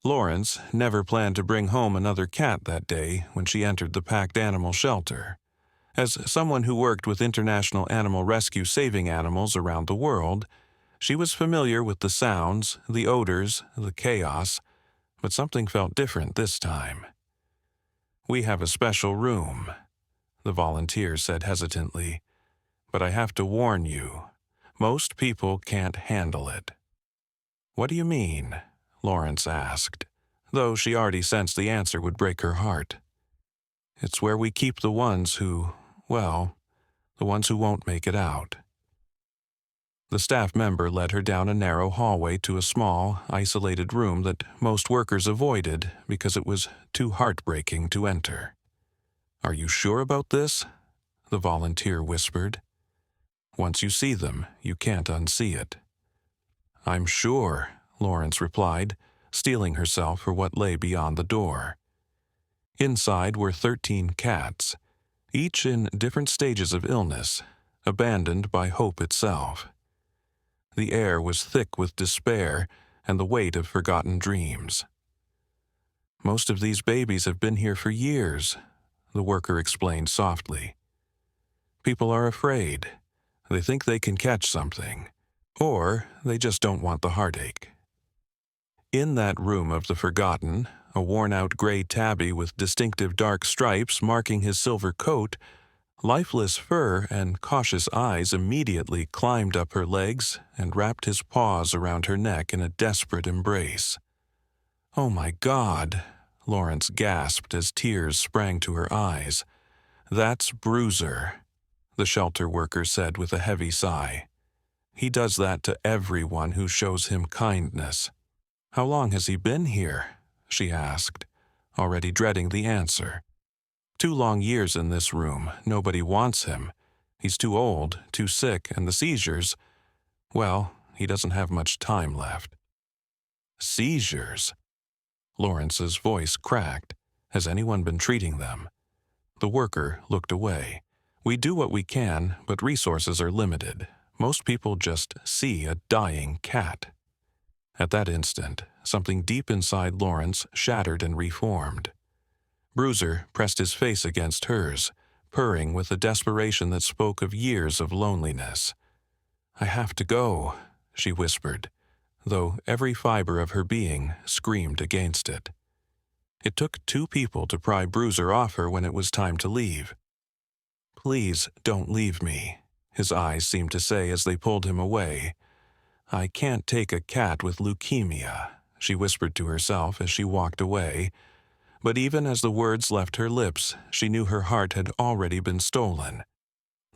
Lawrence never planned to bring home another cat that day when she entered the packed animal shelter. As someone who worked with international animal rescue saving animals around the world, she was familiar with the sounds, the odors, the chaos, but something felt different this time. "We have a special room," the volunteer said hesitantly, "but I have to warn you, most people can't handle it." "What do you mean?" Lawrence asked, though she already sensed the answer would break her heart. "It's where we keep the ones who, well, the ones who won't make it out." The staff member led her down a narrow hallway to a small, isolated room that most workers avoided because it was too heartbreaking to enter. "Are you sure about this?" the volunteer whispered. "Once you see them, you can't unsee it." "I'm sure," Lawrence replied, steeling herself for what lay beyond the door. Inside were 13 cats, each in different stages of illness, abandoned by hope itself. The air was thick with despair and the weight of forgotten dreams. "Most of these babies have been here for years," the worker explained softly. "People are afraid. They think they can catch something, or they just don't want the heartache." In that room of the forgotten, a worn-out gray tabby with distinctive dark stripes marking his silver coat, lifeless fur and cautious eyes immediately climbed up her legs and wrapped his paws around her neck in a desperate embrace. "Oh my God," Lawrence gasped as tears sprang to her eyes. "That's Bruiser," the shelter worker said with a heavy sigh. "He does that to everyone who shows him kindness." "How long has he been here?" she asked, already dreading the answer. 2 long years in this room. Nobody wants him. He's too old, too sick, and the seizures, well, he doesn't have much time left." "Seizures?" Lawrence's voice cracked. "Has anyone been treating them?" The worker looked away. "We do what we can, but resources are limited. Most people just see a dying cat." At that instant, something deep inside Lawrence shattered and reformed. Bruiser pressed his face against hers, purring with a desperation that spoke of years of loneliness. "I have to go," she whispered, though every fiber of her being screamed against it. It took 2 people to pry Bruiser off her when it was time to leave. "Please don't leave me," his eyes seemed to say as they pulled him away. "I can't take a cat with leukemia," she whispered to herself as she walked away. But even as the words left her lips, she knew her heart had already been stolen.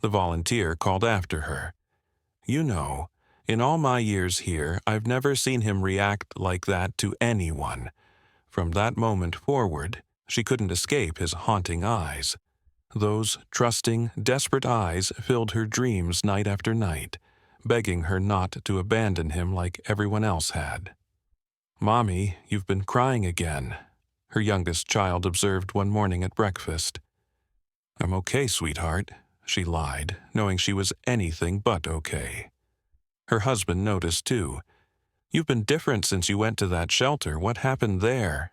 The volunteer called after her. "You know, in all my years here, I've never seen him react like that to anyone." From that moment forward, she couldn't escape his haunting eyes. Those trusting, desperate eyes filled her dreams night after night, begging her not to abandon him like everyone else had. "Mommy, you've been crying again," her youngest child observed one morning at breakfast. "I'm okay, sweetheart," she lied, knowing she was anything but okay. Her husband noticed too. "You've been different since you went to that shelter. What happened there?"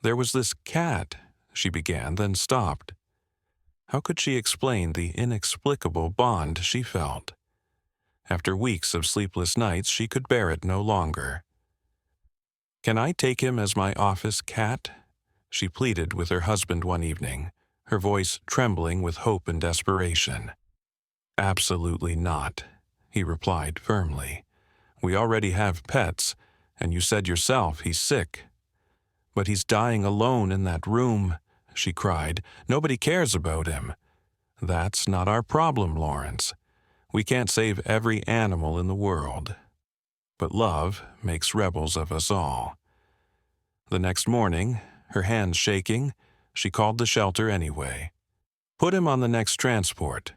"There was this cat," she began, then stopped. How could she explain the inexplicable bond she felt? After weeks of sleepless nights, she could bear it no longer. "Can I take him as my office cat?" she pleaded with her husband one evening, her voice trembling with hope and desperation. "Absolutely not," he replied firmly. "We already have pets, and you said yourself he's sick." "But he's dying alone in that room," she cried. "Nobody cares about him." "That's not our problem, Lawrence. We can't save every animal in the world. But love makes rebels of us all." The next morning, her hands shaking, she called the shelter anyway. "Put him on the next transport."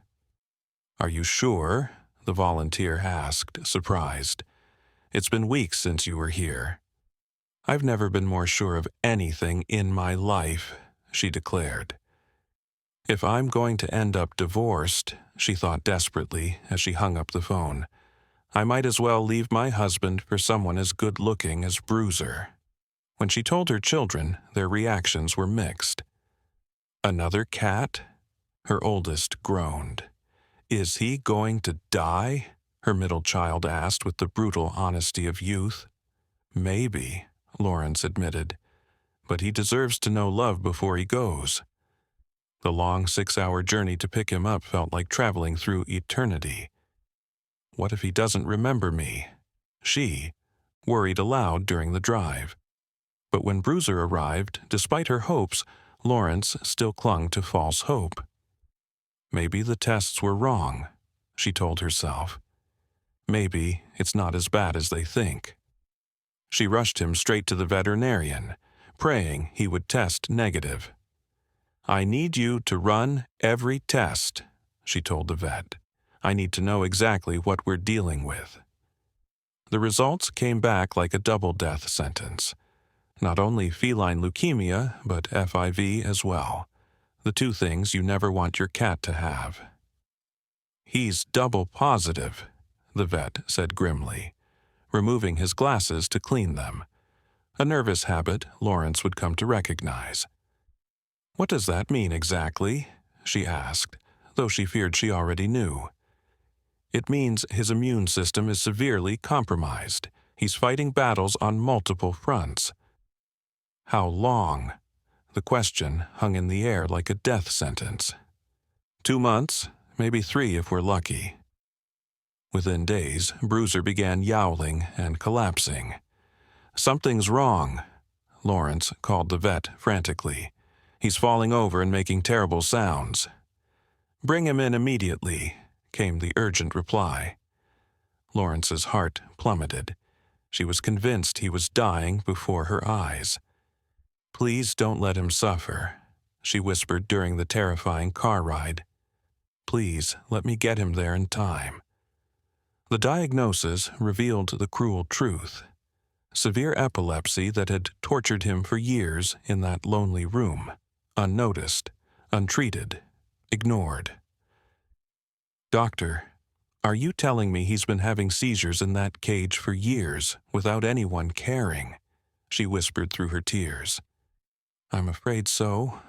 "Are you sure?" the volunteer asked, surprised. "It's been weeks since you were here." "I've never been more sure of anything in my life," she declared. "If I'm going to end up divorced," she thought desperately as she hung up the phone, "I might as well leave my husband for someone as good-looking as Bruiser." When she told her children, their reactions were mixed. "Another cat?" Her oldest groaned. "Is he going to die?" her middle child asked with the brutal honesty of youth. "Maybe," Lawrence admitted, "but he deserves to know love before he goes." The long 6-hour journey to pick him up felt like traveling through eternity. "What if he doesn't remember me?" She worried aloud during the drive. But when Bruiser arrived, despite her hopes, Lawrence still clung to false hope. "Maybe the tests were wrong," she told herself. "Maybe it's not as bad as they think." She rushed him straight to the veterinarian, praying he would test negative. "I need you to run every test," she told the vet. "I need to know exactly what we're dealing with." The results came back like a double death sentence. Not only feline leukemia, but FIV as well. The two things you never want your cat to have. "He's double positive," the vet said grimly, removing his glasses to clean them, a nervous habit Lawrence would come to recognize. "What does that mean exactly?" she asked, though she feared she already knew. "It means his immune system is severely compromised. He's fighting battles on multiple fronts." "How long?" The question hung in the air like a death sentence. 2 months, maybe 3 if we're lucky. Within days, Bruiser began yowling and collapsing. "Something's wrong," Lawrence called the vet frantically. "He's falling over and making terrible sounds." "Bring him in immediately," came the urgent reply. Lawrence's heart plummeted. She was convinced he was dying before her eyes. "Please don't let him suffer," she whispered during the terrifying car ride. "Please let me get him there in time." The diagnosis revealed the cruel truth. Severe epilepsy that had tortured him for years in that lonely room, unnoticed, untreated, ignored. "Doctor, are you telling me he's been having seizures in that cage for years without anyone caring?" she whispered through her tears. "I'm afraid so,"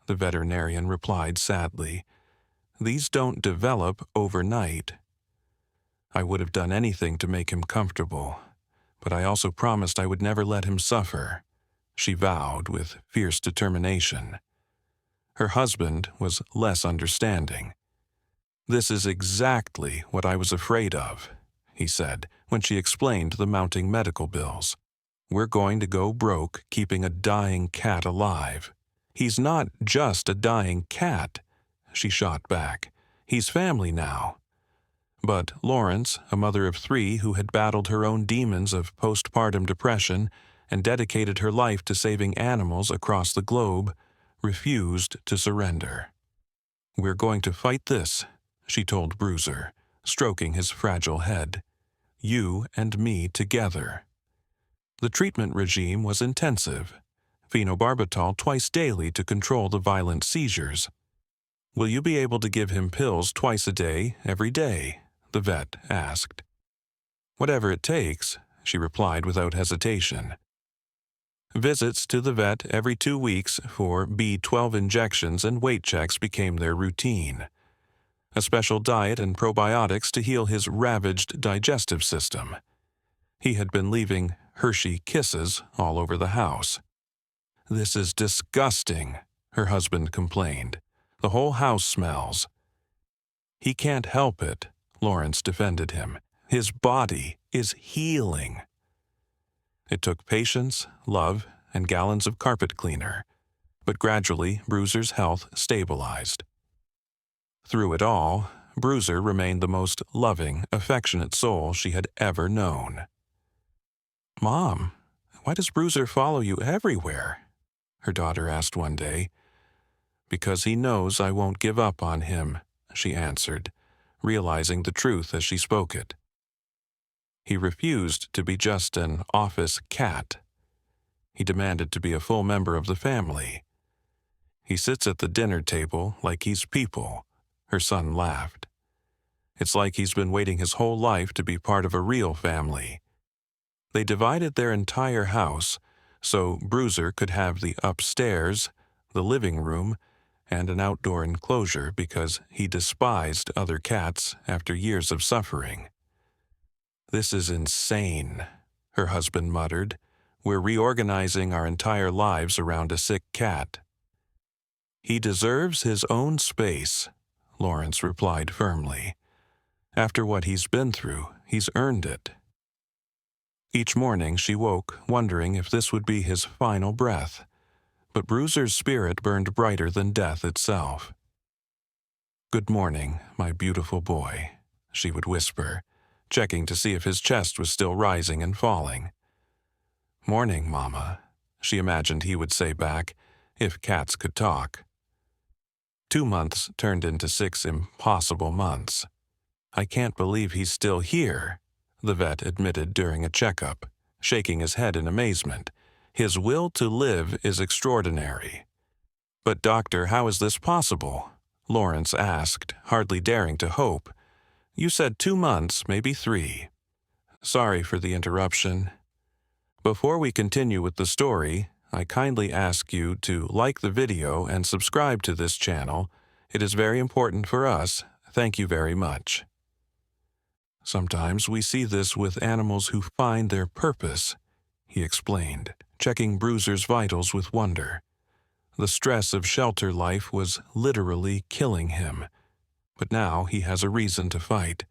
the veterinarian replied sadly. "These don't develop overnight." "I would have done anything to make him comfortable, but I also promised I would never let him suffer," she vowed with fierce determination. Her husband was less understanding. "This is exactly what I was afraid of," he said when she explained the mounting medical bills. "We're going to go broke keeping a dying cat alive." "He's not just a dying cat," she shot back. "He's family now." But Lawrence, a mother of 3 who had battled her own demons of postpartum depression and dedicated her life to saving animals across the globe, refused to surrender. "We're going to fight this," she told Bruiser, stroking his fragile head. "You and me together." The treatment regime was intensive. Phenobarbital twice daily to control the violent seizures. "Will you be able to give him pills twice a day, every day?" the vet asked. "Whatever it takes," she replied without hesitation. Visits to the vet every 2 weeks for B12 injections and weight checks became their routine. A special diet and probiotics to heal his ravaged digestive system. He had been leaving Hershey Kisses all over the house. "This is disgusting," her husband complained. "The whole house smells." "He can't help it," Lawrence defended him. "His body is healing." It took patience, love, and gallons of carpet cleaner, but gradually Bruiser's health stabilized. Through it all, Bruiser remained the most loving, affectionate soul she had ever known. "Mom, why does Bruiser follow you everywhere?" her daughter asked one day. "Because he knows I won't give up on him," she answered, realizing the truth as she spoke it. He refused to be just an office cat. He demanded to be a full member of the family. "He sits at the dinner table like he's people," her son laughed. "It's like he's been waiting his whole life to be part of a real family." They divided their entire house, so Bruiser could have the upstairs, the living room, and an outdoor enclosure because he despised other cats after years of suffering. "This is insane," her husband muttered. "We're reorganizing our entire lives around a sick cat." "He deserves his own space," Lawrence replied firmly. "After what he's been through, he's earned it." Each morning she woke, wondering if this would be his final breath, but Bruiser's spirit burned brighter than death itself. "Good morning, my beautiful boy," she would whisper, checking to see if his chest was still rising and falling. "Morning, Mama," she imagined he would say back, if cats could talk. 2 months turned into 6 impossible months. "I can't believe he's still here," the vet admitted during a checkup, shaking his head in amazement. "His will to live is extraordinary." "But doctor, how is this possible?" Lawrence asked, hardly daring to hope. "You said 2 months, maybe 3. Sorry for the interruption. Before we continue with the story, I kindly ask you to like the video and subscribe to this channel. It is very important for us. Thank you very much. Sometimes we see this with animals who find their purpose," he explained, checking Bruiser's vitals with wonder. The stress of shelter life was literally killing him. But now he has a reason to fight.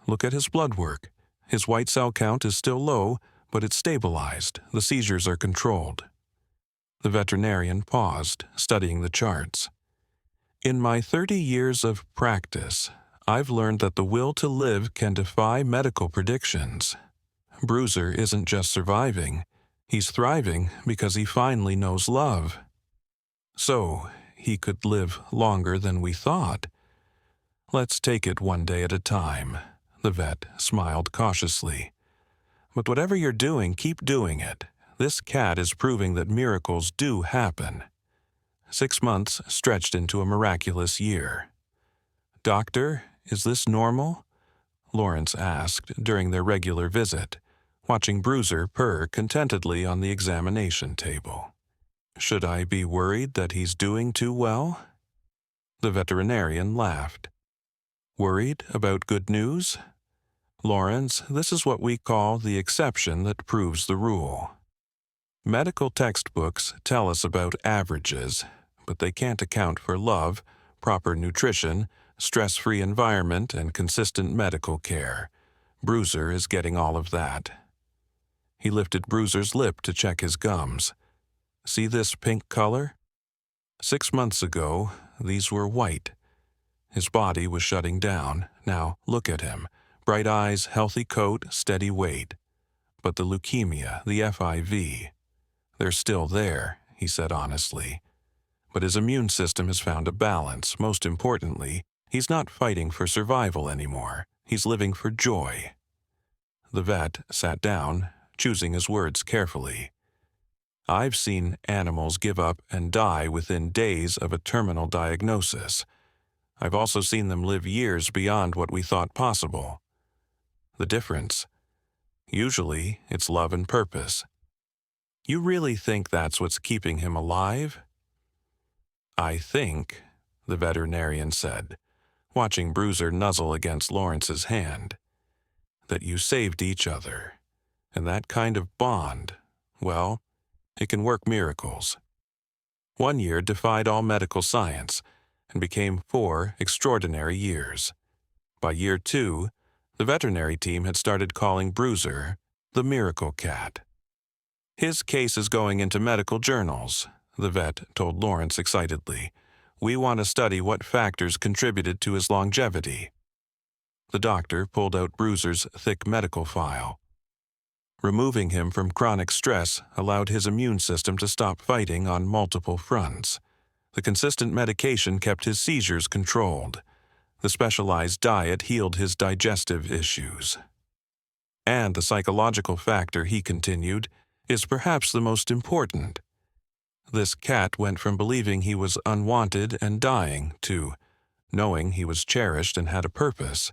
Look at his blood work. His white cell count is still low, but it's stabilized. The seizures are controlled. The veterinarian paused, studying the charts. "In my 30 years of practice, I've learned that the will to live can defy medical predictions. Bruiser isn't just surviving. He's thriving because he finally knows love. So, he could live longer than we thought. Let's take it one day at a time," the vet smiled cautiously. "But whatever you're doing, keep doing it. This cat is proving that miracles do happen." 6 months stretched into a miraculous year. "Doctor, is this normal?" Lawrence asked during their regular visit, watching Bruiser purr contentedly on the examination table. "Should I be worried that he's doing too well?" The veterinarian laughed. "Worried about good news? Lawrence, this is what we call the exception that proves the rule. Medical textbooks tell us about averages, but they can't account for love, proper nutrition, stress-free environment, and consistent medical care. Bruiser is getting all of that." He lifted Bruiser's lip to check his gums. "See this pink color? 6 months ago, these were white. His body was shutting down. Now, look at him. Bright eyes, healthy coat, steady weight. But the leukemia, the FIV, they're still there," he said honestly. "But his immune system has found a balance. Most importantly, he's not fighting for survival anymore. He's living for joy." The vet sat down, choosing his words carefully. "I've seen animals give up and die within days of a terminal diagnosis. I've also seen them live years beyond what we thought possible. The difference? Usually, it's love and purpose. You really think that's what's keeping him alive?" "I think," the veterinarian said, watching Bruiser nuzzle against Lawrence's hand, "that you saved each other. And that kind of bond, well, it can work miracles." 1 year defied all medical science and became 4 extraordinary years. By year 2, the veterinary team had started calling Bruiser the Miracle Cat. "His case is going into medical journals," the vet told Lawrence excitedly. "We want to study what factors contributed to his longevity." The doctor pulled out Bruiser's thick medical file. Removing him from chronic stress allowed his immune system to stop fighting on multiple fronts. The consistent medication kept his seizures controlled. The specialized diet healed his digestive issues. "And the psychological factor," he continued, "is perhaps the most important. This cat went from believing he was unwanted and dying to knowing he was cherished and had a purpose.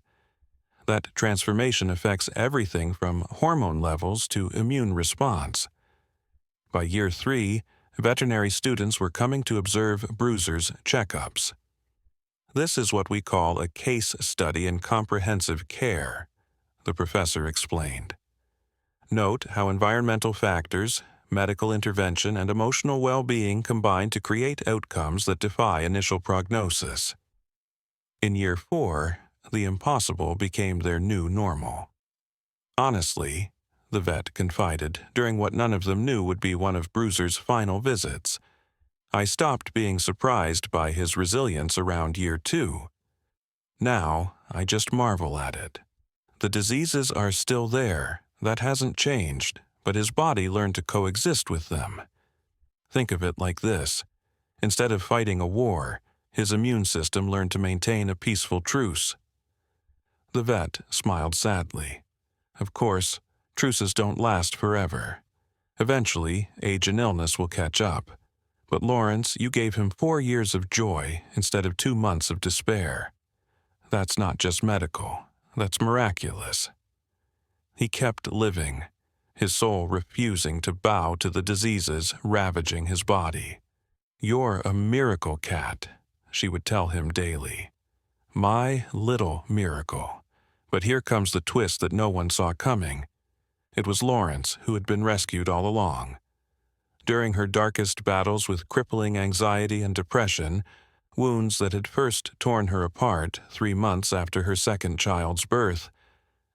That transformation affects everything from hormone levels to immune response. By year 3, veterinary students were coming to observe Bruiser's checkups. This is what we call a case study in comprehensive care, the professor explained. Note how environmental factors, medical intervention, and emotional well-being combine to create outcomes that defy initial prognosis. In year 4, the impossible became their new normal. Honestly, the vet confided during what none of them knew would be one of Bruiser's final visits, I stopped being surprised by his resilience around year 2. Now, I just marvel at it. The diseases are still there, that hasn't changed, but his body learned to coexist with them. Think of it like this. Instead of fighting a war, his immune system learned to maintain a peaceful truce. The vet smiled sadly. Of course, truces don't last forever. Eventually, age and illness will catch up. But Lawrence, you gave him 4 years of joy instead of 2 months of despair. That's not just medical, that's miraculous. He kept living, his soul refusing to bow to the diseases ravaging his body. You're a miracle cat, she would tell him daily. My little miracle. But here comes the twist that no one saw coming. It was Lawrence who had been rescued all along. During her darkest battles with crippling anxiety and depression, wounds that had first torn her apart 3 months after her second child's birth,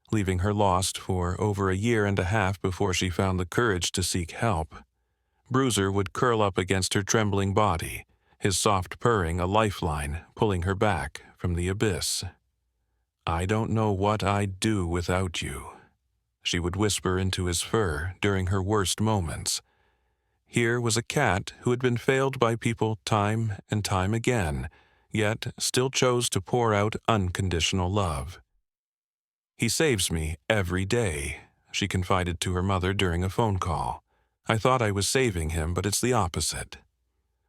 leaving her lost for over a year and a half before she found the courage to seek help, Bruiser would curl up against her trembling body, his soft purring a lifeline pulling her back from the abyss. I don't know what I'd do without you, she would whisper into his fur during her worst moments. Here was a cat who had been failed by people time and time again, yet still chose to pour out unconditional love. He saves me every day, she confided to her mother during a phone call. I thought I was saving him, but it's the opposite.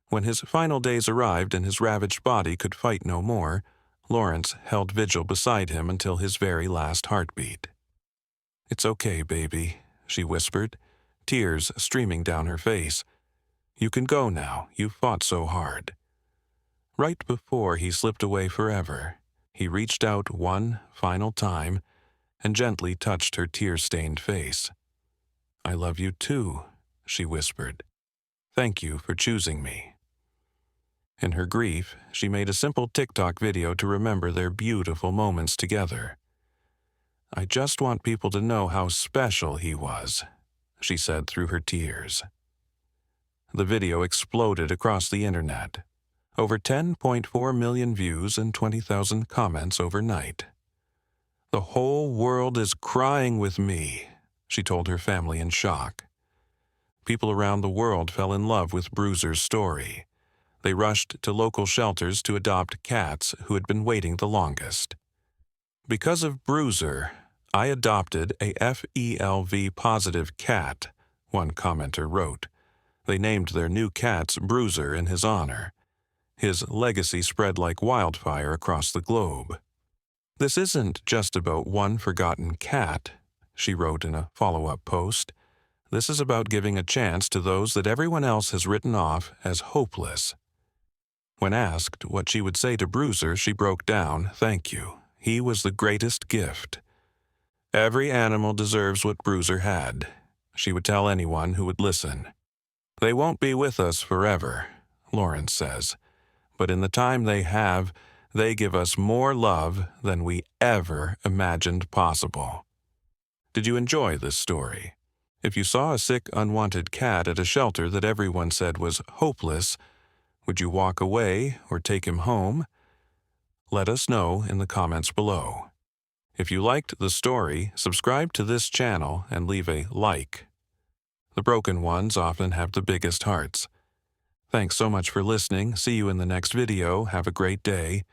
When his final days arrived and his ravaged body could fight no more, Lawrence held vigil beside him until his very last heartbeat. It's okay, baby, she whispered, tears streaming down her face. You can go now, you fought so hard. Right before he slipped away forever, he reached out one final time and gently touched her tear-stained face. I love you too, she whispered. Thank you for choosing me. In her grief, she made a simple TikTok video to remember their beautiful moments together. I just want people to know how special he was, she said through her tears. The video exploded across the internet. Over 10.4 million views and 20,000 comments overnight. The whole world is crying with me, she told her family in shock. People around the world fell in love with Bruiser's story. They rushed to local shelters to adopt cats who had been waiting the longest. Because of Bruiser, I adopted a FELV-positive cat, one commenter wrote. They named their new cats Bruiser in his honor. His legacy spread like wildfire across the globe. This isn't just about one forgotten cat, she wrote in a follow-up post. This is about giving a chance to those that everyone else has written off as hopeless. When asked what she would say to Bruiser, she broke down, thank you. He was the greatest gift. Every animal deserves what Bruiser had, she would tell anyone who would listen. They won't be with us forever, Lawrence says, but in the time they have, they give us more love than we ever imagined possible. Did you enjoy this story? If you saw a sick, unwanted cat at a shelter that everyone said was hopeless, would you walk away or take him home? Let us know in the comments below. If you liked the story, subscribe to this channel and leave a like. The broken ones often have the biggest hearts. Thanks so much for listening. See you in the next video. Have a great day.